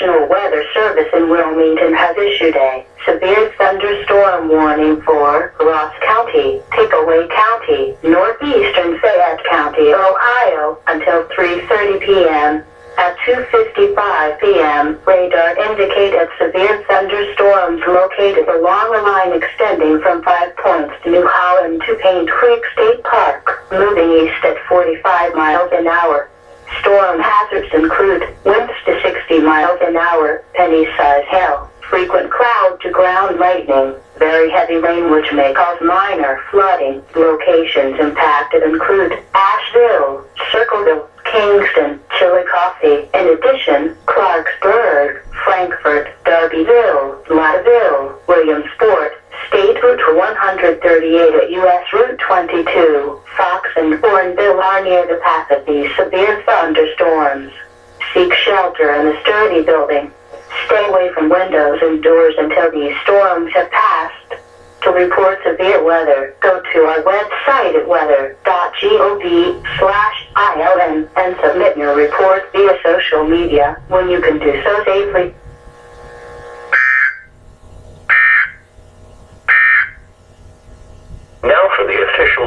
National Weather Service in Wilmington has issued a severe thunderstorm warning for Ross County, Pickaway County, northeastern Fayette County, Ohio, until 3:30 p.m. At 2:55 p.m., radar indicated severe thunderstorms located along a line extending from 5 Points to New Holland to Paint Creek State Park, moving east at 45 miles an hour. Storm hazards include winds to 60 miles an hour, penny-sized hail, frequent cloud-to-ground lightning, very heavy rain which may cause minor flooding. Locations impacted include Asheville, Circleville, Kingston, Chillicothe. In addition, Clarksburg, Frankfort, Darbyville, Latteville, Williamsport, State Route 138 at U.S. Route 22, Fox and Bourneville are near the path of these severe thunderstorms. Seek shelter in a sturdy building. Stay away from windows and doors until these storms have passed. To report severe weather, go to our website at weather.gov/ILN and submit your report via social media when you can do so safely.